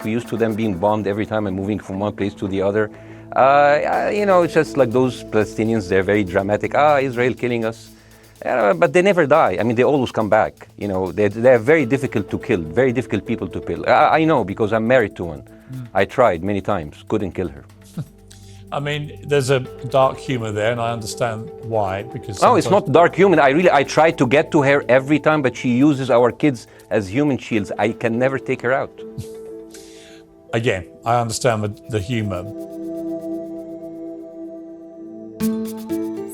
used to them being bombed every time I'm moving from one place to the other. It's just like those Palestinians, they're very dramatic. Israel killing us. But they never die. I mean, they always come back. They're very difficult to kill, very difficult people to kill. I know because I'm married to one. I tried many times, couldn't kill her. I mean, there's a dark humor there, and I understand why. Because no, it's not dark humor. I try to get to her every time, but she uses our kids as human shields. I can never take her out. Again, I understand the humor.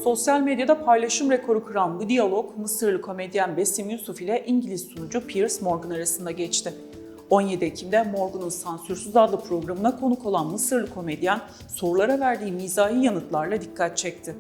Sosyal medyada paylaşım rekoru kıran bu diyalog Mısırlı komedyen Bassem Youssef ile İngiliz sunucu Piers Morgan arasında geçti. 17 Ekim'de Morgan'ın Sansürsüz adlı programına konuk olan Mısırlı komedyen sorulara verdiği mizahi yanıtlarla dikkat çekti.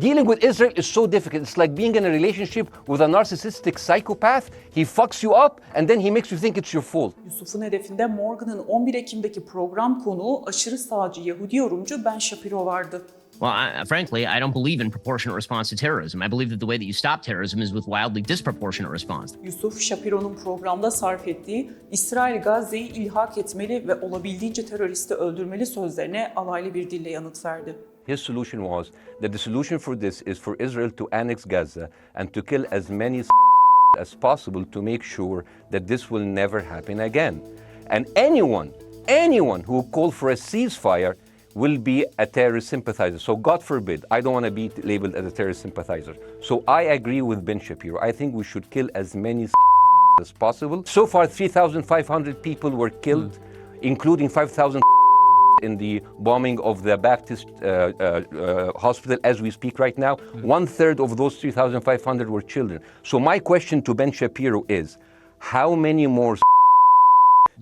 Dealing with Israel is so difficult. It's like being in a relationship with a narcissistic psychopath. He fucks you up and then he makes you think it's your fault. Yusuf'un hedefinde Morgan'ın 11 Ekim'deki program konuğu aşırı sağcı Yahudi yorumcu Ben Shapiro vardı. Well, frankly, I don't believe in proportionate response to terrorism. I believe that the way that you stop terrorism is with wildly disproportionate response. Yusuf, Shapiro'nun programda sarf ettiği İsrail Gazze'yi ilhak etmeli ve olabildiğince teröristi öldürmeli sözlerine alaylı bir dille yanıt verdi. His solution was that the solution for this is for Israel to annex Gaza and to kill as many as possible to make sure that this will never happen again. And anyone who called for a ceasefire will be a terrorist sympathizer. So God forbid, I don't want to be labeled as a terrorist sympathizer. So I agree with Ben Shapiro. I think we should kill as many as possible. So far, 3,500 people were killed, including 5,000 in the bombing of the Baptist hospital as we speak right now. 1/3 of those 3,500 were children. So my question to Ben Shapiro is, how many more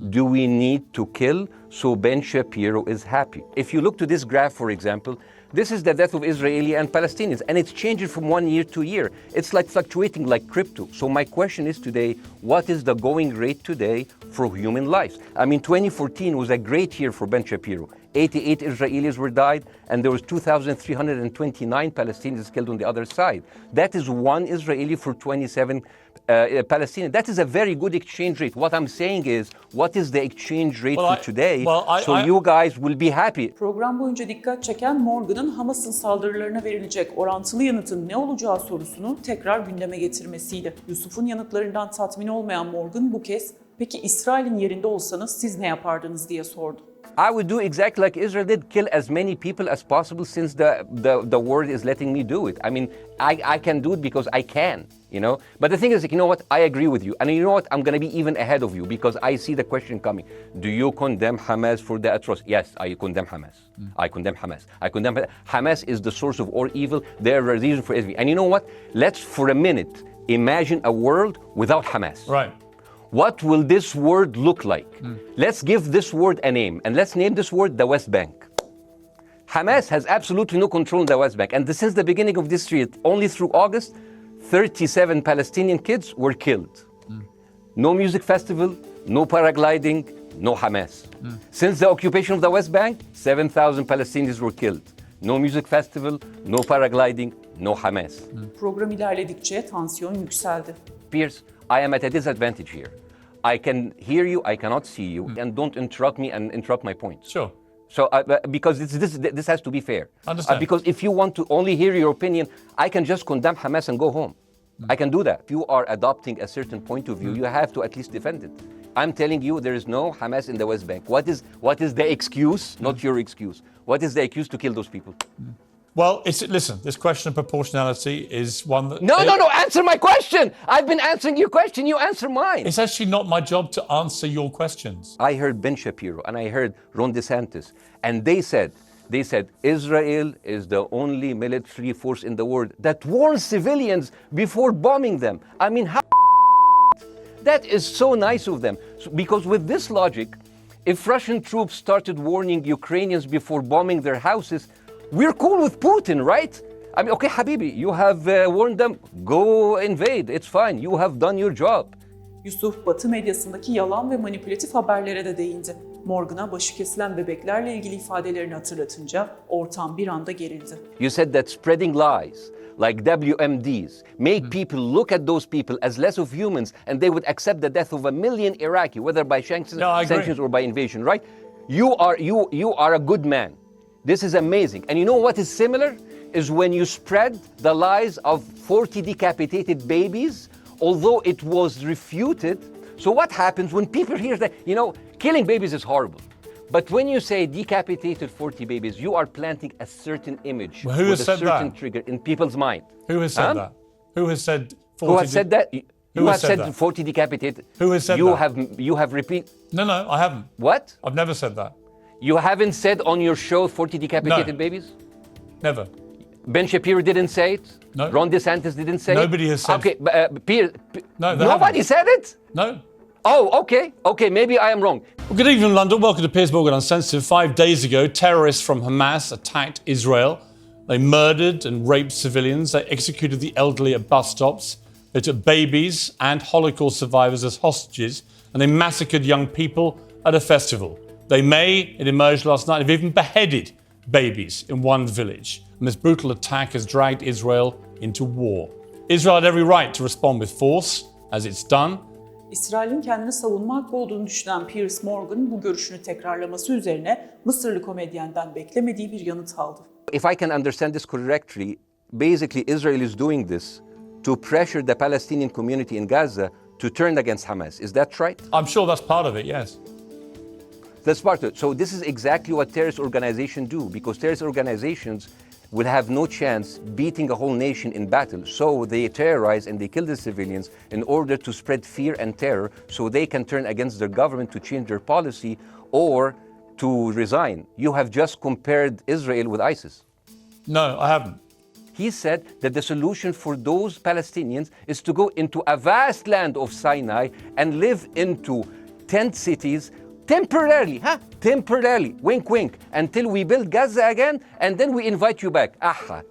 do we need to kill so Ben Shapiro is happy? If you look to this graph, for example, this is the death of Israeli and Palestinians, and it's changing from one year to year. It's like fluctuating like crypto. So my question is today, what is the going rate today for human lives? I mean, 2014 was a great year for Ben Shapiro. 88 Israelis were died, and there was 2,329 Palestinians killed on the other side. That is one Israeli for 27 Palestinians. That is a very good exchange rate. What I'm saying is, what is the exchange rate for today? You guys will be happy. Program boyunca dikkat çeken Morgan'ın Hamas'ın saldırılarına verilecek orantılı yanıtın ne olacağı sorusunu tekrar gündeme getirmesiydi. Yusuf'un yanıtlarından tatmin olmayan Morgan bu kez, "Peki İsrail'in yerinde olsanız siz ne yapardınız?" diye sordu. I would do exactly like Israel did, kill as many people as possible since the world is letting me do it. I mean, I can do it because I can, But the thing is, you know what? I agree with you. And you know what? I'm going to be even ahead of you because I see the question coming. Do you condemn Hamas for the atrocity? Yes, I condemn Hamas. I condemn Hamas. Hamas is the source of all evil. They are a reason for everything. And you know what? Let's, for a minute, imagine a world without Hamas. Right. What will this word look like? Let's give this word a name, and let's name this word the West Bank. Hamas has absolutely no control in the West Bank, and since the beginning of this year, only through August, 37 Palestinian kids were killed. No music festival, no paragliding, no Hamas. Since the occupation of the West Bank, 7,000 Palestinians were killed. No music festival, no paragliding, no Hamas. Program ilerledikçe tansiyon yükseldi. Piers, I am at a disadvantage here. I can hear you, I cannot see you, and don't interrupt me and interrupt my points. Sure. So, because this has to be fair. Understand. Because if you want to only hear your opinion, I can just condemn Hamas and go home. I can do that. If you are adopting a certain point of view, you have to at least defend it. I'm telling you, there is no Hamas in the West Bank. What is the excuse? Not your excuse. What is the excuse to kill those people? Well, listen, this question of proportionality is one that... No, answer my question! I've been answering your question, you answer mine! It's actually not my job to answer your questions. I heard Ben Shapiro and I heard Ron DeSantis, and they said, Israel is the only military force in the world that warns civilians before bombing them. I mean, how that is so nice of them. Because with this logic, if Russian troops started warning Ukrainians before bombing their houses, we're cool with Putin, right? I mean, okay, Habibi, you have warned them, go invade, it's fine, you have done your job. Yusuf, Batı medyasındaki yalan ve manipülatif haberlere de değindi. Morgan'a başı kesilen bebeklerle ilgili ifadelerini hatırlatınca ortam bir anda gerildi. You said that spreading lies, like WMDs, make people look at those people as less of humans and they would accept the death of a million Iraqi, whether by sanctions or by invasion, right? You are a good man. This is amazing. And you know what is similar? Is when you spread the lies of 40 decapitated babies, although it was refuted. So what happens when people hear that, killing babies is horrible. But when you say decapitated 40 babies, you are planting a certain image Well, who with has a said certain that? trigger in people's mind. Who has said that? Who has said 40? Who has said that? You have said that? 40 decapitated. Who has said that? You have repeated. No, I haven't. What? I've never said that. You haven't said on your show 40 decapitated babies? Never. Ben Shapiro didn't say it? No. Ron DeSantis didn't say Nobody it? has said. Okay, No, they nobody haven't. said it? No. Oh, okay, maybe I am wrong. Well, good evening, London. Welcome to Piers Morgan'ın Sansürsüz. 5 days ago, terrorists from Hamas attacked Israel. They murdered and raped civilians. They executed the elderly at bus stops. They took babies and Holocaust survivors as hostages. And they massacred young people at a festival. They may, it emerged last night, have even beheaded babies in one village. And this brutal attack has dragged Israel into war. Israel had every right to respond with force, as it's done. İsrail'in kendini savunma hakkı olduğunu düşünen Piers Morgan bu görüşünü tekrarlaması üzerine Mısırlı komedyenden beklemediği bir yanıt aldı. If I can understand this correctly, basically Israel is doing this to pressure the Palestinian community in Gaza to turn against Hamas. Is that right? I'm sure that's part of it, yes. That's part of it. So this is exactly what terrorist organizations do, because terrorist organizations will have no chance beating a whole nation in battle. So they terrorize and they kill the civilians in order to spread fear and terror so they can turn against their government to change their policy or to resign. You have just compared Israel with ISIS. No, I haven't. He said that the solution for those Palestinians is to go into a vast land of Sinai and live into tent cities temporarily, wink wink, until we build Gaza again and then we invite you back.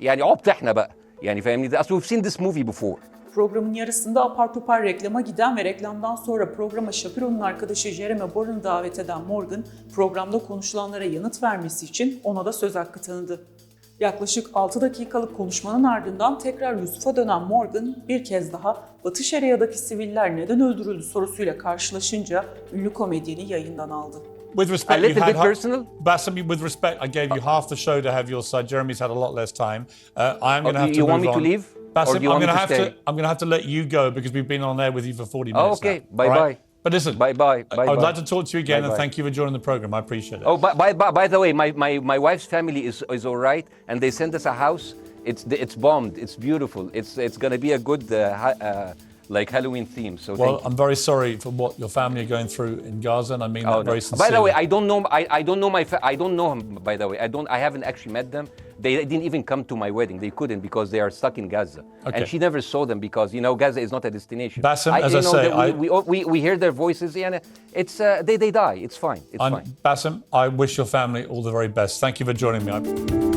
يعني عبط احنا بقى. يعني فاهمني ده we've seen this movie before. Programın yarısında apar topar reklama giden ve reklamdan sonra programa Shapiro'nun arkadaşı Jeremy Boren'ı davet eden Morgan, programda konuşulanlara yanıt vermesi için ona da söz hakkı tanıdı. Yaklaşık 6 dakikalık konuşmanın ardından tekrar Yusuf'a dönen Morgan bir kez daha Batı Şeria'daki siviller neden öldürüldü sorusuyla karşılaşınca ünlü komedyeni yayından aldı. With respect, A little bit personal. Bassem, with respect, I gave you half the show to have your side. Jeremy's had a lot less time. I'm going to have to You move want me on. to leave? Bassem, Or do you want me to stay? I'm going to have to let you go because we've been on air with you for 40 minutes. Okay, now, bye all bye. But listen, Bye. I would like to talk to you again, and Bye-bye. thank you for joining the program. I appreciate it. Oh, by the way, my wife's family is all right, and they sent us a house. It's bombed. It's beautiful. It's gonna be a good like Halloween theme. So Well, I'm very sorry for what your family are going through in Gaza, and I mean that very sincerely. By the way, I don't know. I don't know I don't know him. By the way, I haven't actually met them. They didn't even come to my wedding. They couldn't because they are stuck in Gaza. Okay. And she never saw them because Gaza is not a destination. Bassem, as I say, we hear their voices. And it's they die. It's fine. It's fine. Bassem, I wish your family all the very best. Thank you for joining me.